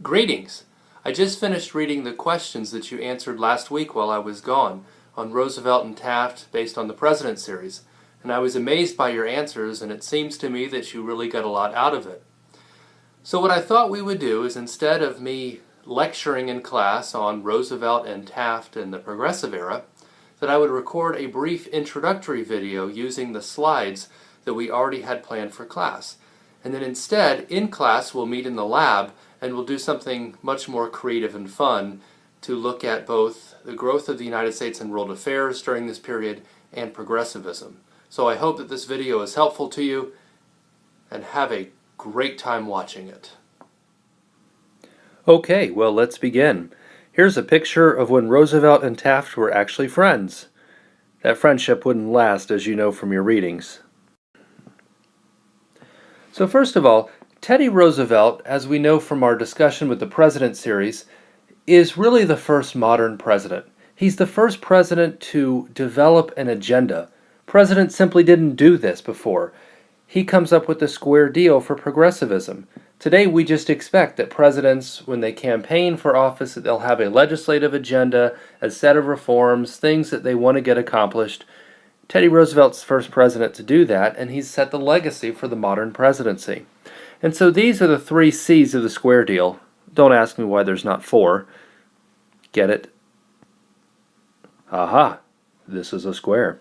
Greetings! I just finished reading the questions that you answered last week while I was gone on Roosevelt and Taft based on the President series, and I was amazed by your answers, and it seems to me that you really got a lot out of it. So what I thought we would do is, instead of me lecturing in class on Roosevelt and Taft in the Progressive era, that I would record a brief introductory video using the slides that we already had planned for class. And then instead, in class, we'll meet in the lab and we'll do something much more creative and fun to look at both the growth of the United States and world affairs during this period and progressivism. So I hope that this video is helpful to you, and have a great time watching it. Okay, well, let's begin. Here's a picture of when Roosevelt and Taft were actually friends. That friendship wouldn't last, as you know from your readings. So first of all, Teddy Roosevelt, as we know from our discussion with the President series, is really the first modern president. He's the first president to develop an agenda. Presidents simply didn't do this before. He comes up with the square deal for progressivism. Today we just expect that presidents, when they campaign for office, that they'll have a legislative agenda, a set of reforms, things that they want to get accomplished. Teddy Roosevelt's the first president to do that, and he's set the legacy for the modern presidency. And so these are the 3 C's of the square deal. Don't ask me why there's not 4. Get it? Aha, this is a square.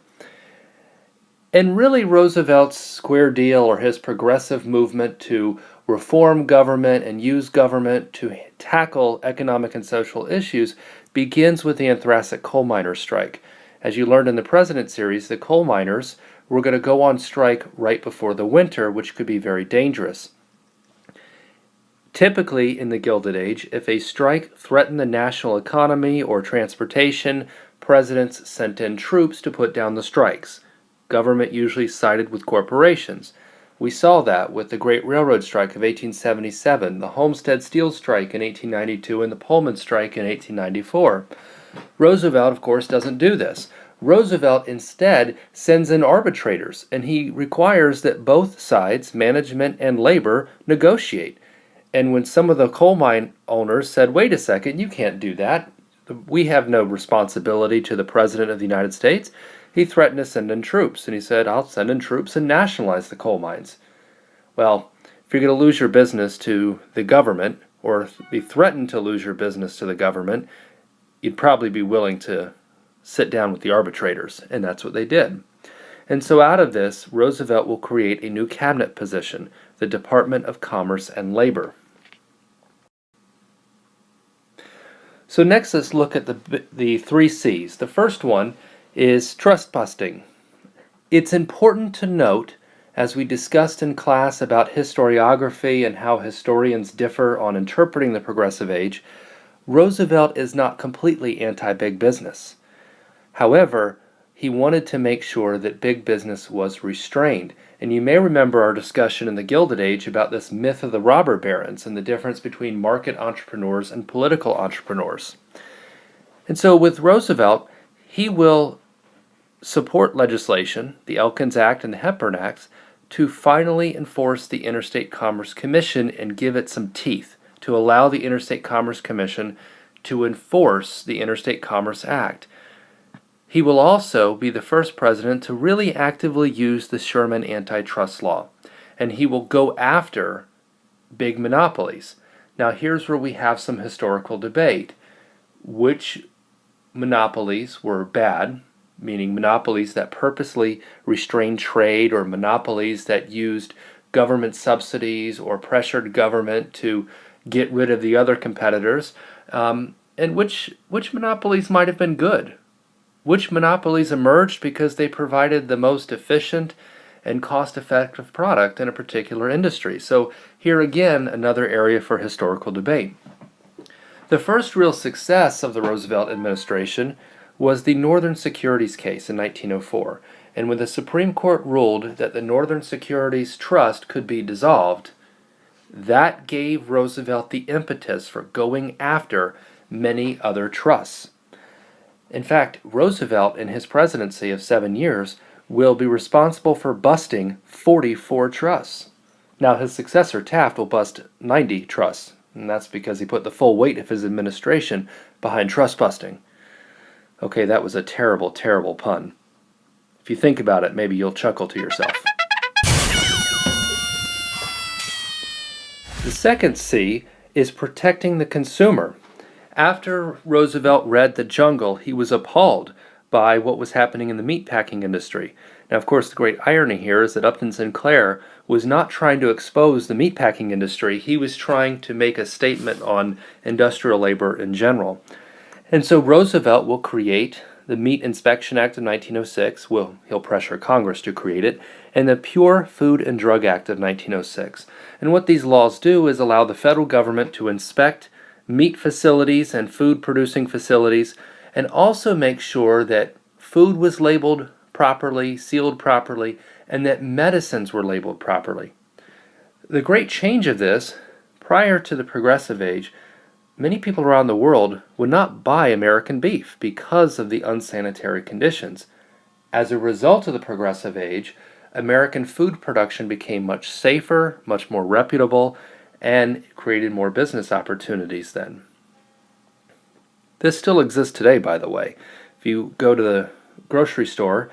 And really, Roosevelt's square deal, or his progressive movement to reform government and use government to tackle economic and social issues, begins with the anthracite coal miners' strike. As you learned in the President series, the coal miners were going to go on strike right before the winter, which could be very dangerous. Typically, in the Gilded Age, if a strike threatened the national economy or transportation, presidents sent in troops to put down the strikes. Government usually sided with corporations. We saw that with the Great Railroad Strike of 1877, the Homestead Steel Strike in 1892, and the Pullman Strike in 1894. Roosevelt, of course, doesn't do this. Roosevelt instead sends in arbitrators, and he requires that both sides, management and labor, negotiate. And when some of the coal mine owners said, wait a second, you can't do that, we have no responsibility to the President of the United States, he threatened to send in troops. And he said, I'll send in troops and nationalize the coal mines. Well, if you're going to lose your business to the government, or be threatened to lose your business to the government, you'd probably be willing to sit down with the arbitrators. And that's what they did. And so out of this, Roosevelt will create a new cabinet position, the Department of Commerce and Labor. So next, let's look at the 3 C's. The first one is trustbusting. It's important to note, as we discussed in class about historiography and how historians differ on interpreting the Progressive Age, Roosevelt is not completely anti-big business. However, he wanted to make sure that big business was restrained. And you may remember our discussion in the Gilded Age about this myth of the robber barons and the difference between market entrepreneurs and political entrepreneurs. And so with Roosevelt, he will support legislation, the Elkins Act and the Hepburn Acts, to finally enforce the Interstate Commerce Commission and give it some teeth, to allow the Interstate Commerce Commission to enforce the Interstate Commerce Act. He will also be the first president to really actively use the Sherman antitrust law, and he will go after big monopolies. Now here's where we have some historical debate. Which monopolies were bad, meaning monopolies that purposely restrained trade, or monopolies that used government subsidies or pressured government to get rid of the other competitors, and which monopolies might have been good? Which monopolies emerged because they provided the most efficient and cost-effective product in a particular industry? So here again, another area for historical debate. The first real success of the Roosevelt administration was the Northern Securities case in 1904. And when the Supreme Court ruled that the Northern Securities Trust could be dissolved, that gave Roosevelt the impetus for going after many other trusts. In fact, Roosevelt, in his presidency of 7 years, will be responsible for busting 44 trusts. Now, his successor, Taft, will bust 90 trusts and that's because he put the full weight of his administration behind trust-busting. Okay, that was a terrible, terrible pun. If you think about it, maybe you'll chuckle to yourself. The second C is protecting the consumer. After Roosevelt read The Jungle, he was appalled by what was happening in the meatpacking industry. Now, of course, the great irony here is that Upton Sinclair was not trying to expose the meatpacking industry. He was trying to make a statement on industrial labor in general. And so Roosevelt will create the Meat Inspection Act of 1906. He'll pressure Congress to create it, and the Pure Food and Drug Act of 1906. And what these laws do is allow the federal government to inspect meat facilities and food-producing facilities, and also make sure that food was labeled properly, sealed properly, and that medicines were labeled properly. The great change of this, prior to the Progressive Age, many people around the world would not buy American beef because of the unsanitary conditions. As a result of the Progressive Age, American food production became much safer, much more reputable, and created more business opportunities then. This still exists today, by the way. If you go to the grocery store,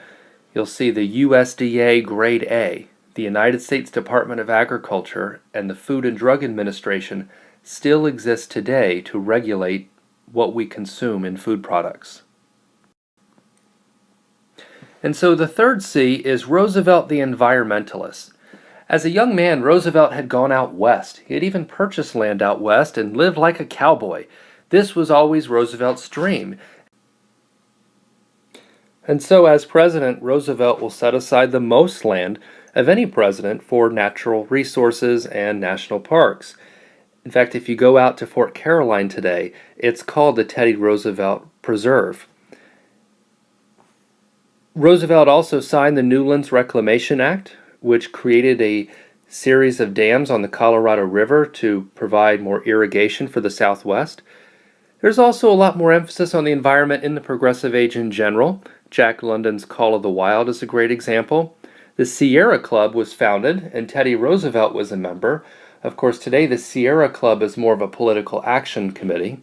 you'll see the USDA Grade A. The United States Department of Agriculture and the Food and Drug Administration still exist today to regulate what we consume in food products. And so the third C is Roosevelt the environmentalist. As a young man, Roosevelt had gone out west. He had even purchased land out west and lived like a cowboy. This was always Roosevelt's dream. And so as president, Roosevelt will set aside the most land of any president for natural resources and national parks. In fact, if you go out to Fort Caroline today, it's called the Teddy Roosevelt Preserve. Roosevelt also signed the Newlands Reclamation Act, which created a series of dams on the Colorado River to provide more irrigation for the Southwest. There's also a lot more emphasis on the environment in the Progressive Age in general. Jack London's Call of the Wild is a great example. The Sierra Club was founded, and Teddy Roosevelt was a member. Of course, today the Sierra Club is more of a political action committee.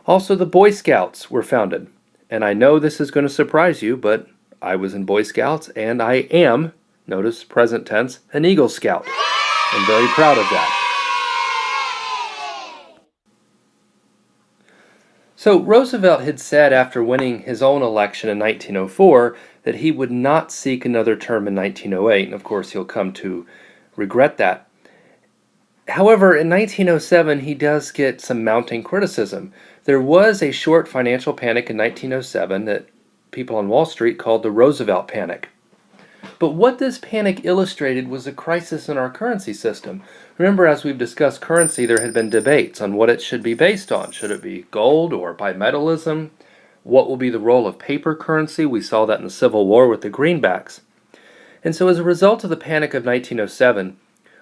Also, the Boy Scouts were founded. And I know this is going to surprise you, but I was in Boy Scouts, and I am, notice present tense, an Eagle Scout. I'm very proud of that. So Roosevelt had said after winning his own election in 1904 that he would not seek another term in 1908, and of course he'll come to regret that. However, in 1907 he does get some mounting criticism. There was a short financial panic in 1907 that people on Wall Street called the Roosevelt Panic. But what this panic illustrated was a crisis in our currency system. Remember, as we've discussed currency, there had been debates on what it should be based on. Should it be gold or bimetallism? What will be the role of paper currency? We saw that in the Civil War with the greenbacks. And so as a result of the Panic of 1907,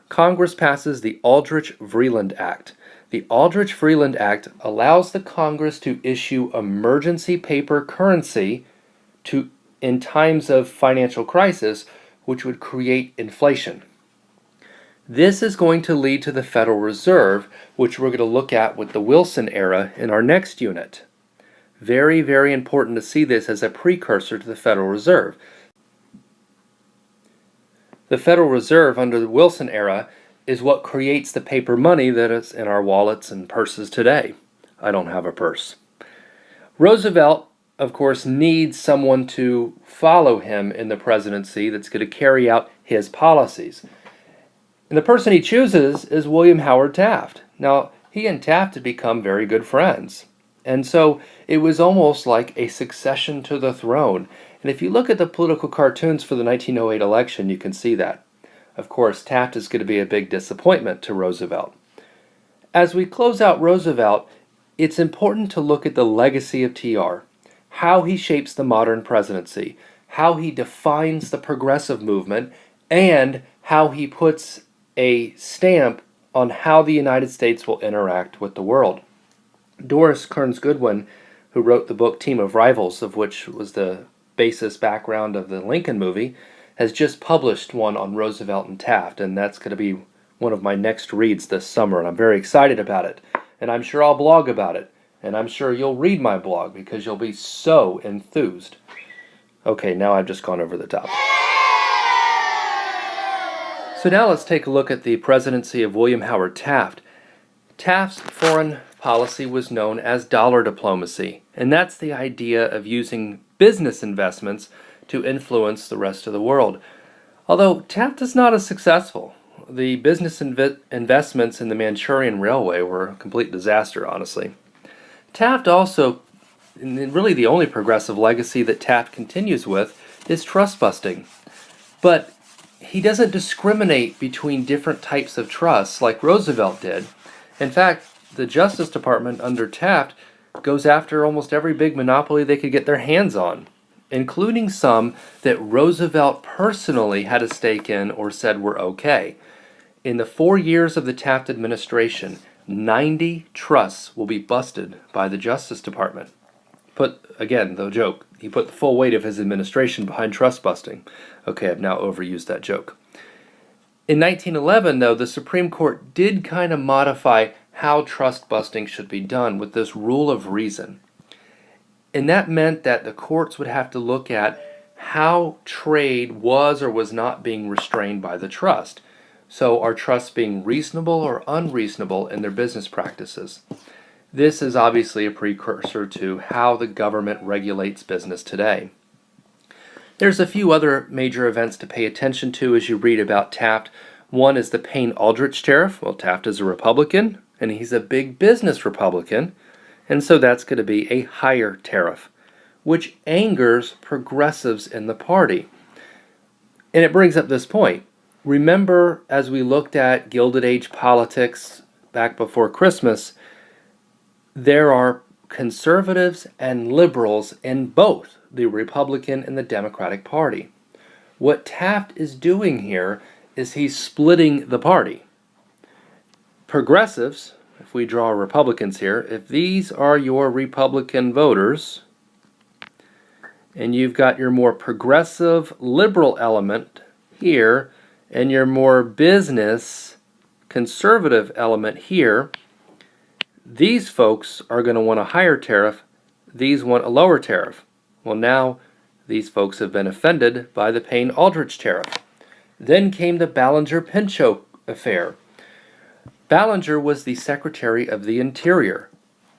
Congress passes the Aldrich-Vreeland Act. The Aldrich-Vreeland Act allows the Congress to issue emergency paper currency in times of financial crisis, which would create inflation. This is going to lead to the Federal Reserve, which we're going to look at with the Wilson era in our next unit. Very, very important to see this as a precursor to the Federal Reserve. The Federal Reserve under the Wilson era is what creates the paper money that is in our wallets and purses today. I don't have a purse. Roosevelt, of course, needs someone to follow him in the presidency that's going to carry out his policies. And the person he chooses is William Howard Taft. Now, he and Taft had become very good friends. And so it was almost like a succession to the throne. And if you look at the political cartoons for the 1908 election, you can see that. Of course, Taft is going to be a big disappointment to Roosevelt. As we close out Roosevelt, it's important to look at the legacy of TR, how he shapes the modern presidency, how he defines the progressive movement, and how he puts a stamp on how the United States will interact with the world. Doris Kearns Goodwin, who wrote the book Team of Rivals, of which was the basis background of the Lincoln movie, has just published one on Roosevelt and Taft, and that's going to be one of my next reads this summer, and I'm very excited about it. and I'm sure I'll blog about it, and I'm sure you'll read my blog because you'll be so enthused. Okay, now I've just gone over the top. So now let's take a look at the presidency of William Howard Taft. Taft's foreign policy was known as dollar diplomacy, and that's the idea of using business investments to influence the rest of the world. Although Taft is not as successful. The business investments in the Manchurian Railway were a complete disaster, honestly. Taft also, and really the only progressive legacy that Taft continues with, is trustbusting. But he doesn't discriminate between different types of trusts like Roosevelt did. In fact, the Justice Department under Taft goes after almost every big monopoly they could get their hands on, including some that Roosevelt personally had a stake in or said were okay. In the 4 years of the Taft administration, 90 trusts will be busted by the Justice Department. Again, the joke, he put the full weight of his administration behind trust busting. Okay, I've now overused that joke. In 1911, though, the Supreme Court did kind of modify how trust busting should be done with this rule of reason. And that meant that the courts would have to look at how trade was or was not being restrained by the trust. So are trusts being reasonable or unreasonable in their business practices? This is obviously a precursor to how the government regulates business today. There's a few other major events to pay attention to as you read about Taft. One is the Payne-Aldrich tariff. Well, Taft is a Republican, and he's a big business Republican, and so that's going to be a higher tariff, which angers progressives in the party. And it brings up this point. Remember, as we looked at Gilded Age politics back before Christmas, there are conservatives and liberals in both the Republican and the Democratic Party. What Taft is doing here is he's splitting the party. Progressives, if we draw Republicans here, if these are your Republican voters, and you've got your more progressive liberal element here, and your more business conservative element here, these folks are going to want a higher tariff, these want a lower tariff. Well, now these folks have been offended by the Payne-Aldrich tariff. Then came the Ballinger-Pinchot affair. Ballinger was the Secretary of the Interior.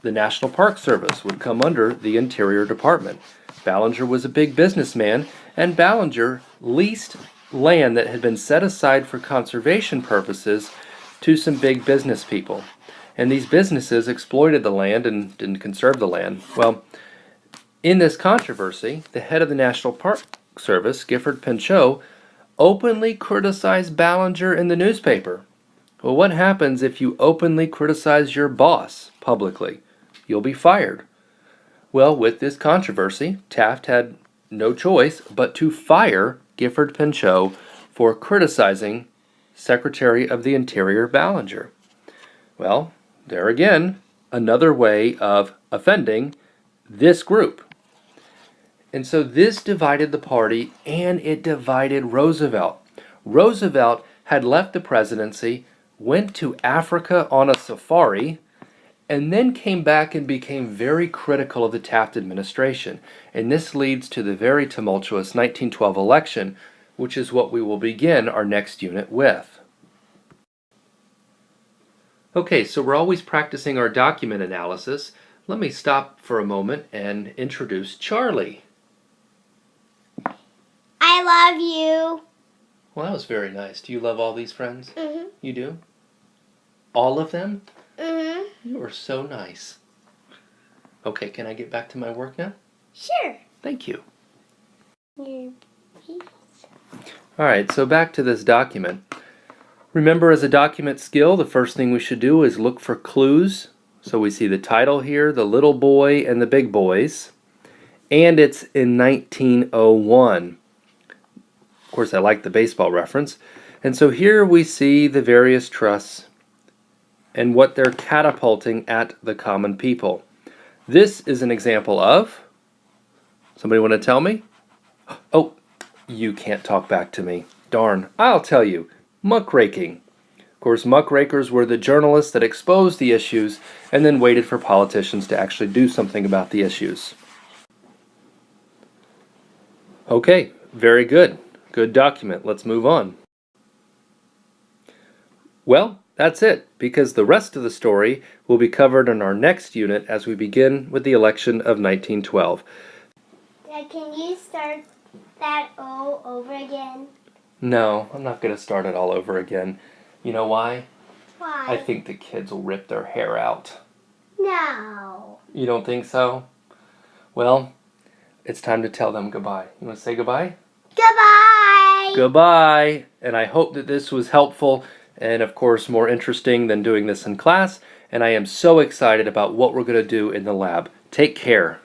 The National Park Service would come under the Interior Department. Ballinger was a big businessman, and Ballinger leased land that had been set aside for conservation purposes to some big business people. And these businesses exploited the land and didn't conserve the land. Well, in this controversy, the head of the National Park Service, Gifford Pinchot, openly criticized Ballinger in the newspaper. Well, what happens if you openly criticize your boss publicly? You'll be fired. Well, with this controversy, Taft had no choice but to fire Gifford Pinchot for criticizing Secretary of the Interior Ballinger. Well, there again, another way of offending this group. And so this divided the party, and it divided Roosevelt. Roosevelt had left the presidency, went to Africa on a safari, and then came back and became very critical of the Taft administration. And this leads to the very tumultuous 1912 election, which is what we will begin our next unit with. Okay, so we're always practicing our document analysis. Let me stop for a moment and introduce Charlie. I love you. Well, that was very nice. Do you love all these friends? Mm-hmm. You do? All of them? Mm-hmm. You are so nice. Okay, can I get back to my work now? Sure. Thank you. Your piece. All right, so back to this document. Remember, as a document skill, the first thing we should do is look for clues. So we see the title here, the little boy and the big boys. And it's in 1901. Of course, I like the baseball reference. And so here we see the various trusts and what they're catapulting at the common people. This is an example of, somebody want to tell me? Oh, you can't talk back to me. Darn, I'll tell you. Muckraking. Of course, muckrakers were the journalists that exposed the issues and then waited for politicians to actually do something about the issues. Okay, very good. Good document. Let's move on. Well, that's it, because the rest of the story will be covered in our next unit as we begin with the election of 1912. Dad, can you start that all over again? No, I'm not going to start it all over again. You know why? Why? I think the kids will rip their hair out. No. You don't think so? Well, it's time to tell them goodbye. You want to say goodbye? Goodbye. Goodbye! And I hope that this was helpful and, of course, more interesting than doing this in class. And I am so excited about what we're going to do in the lab. Take care.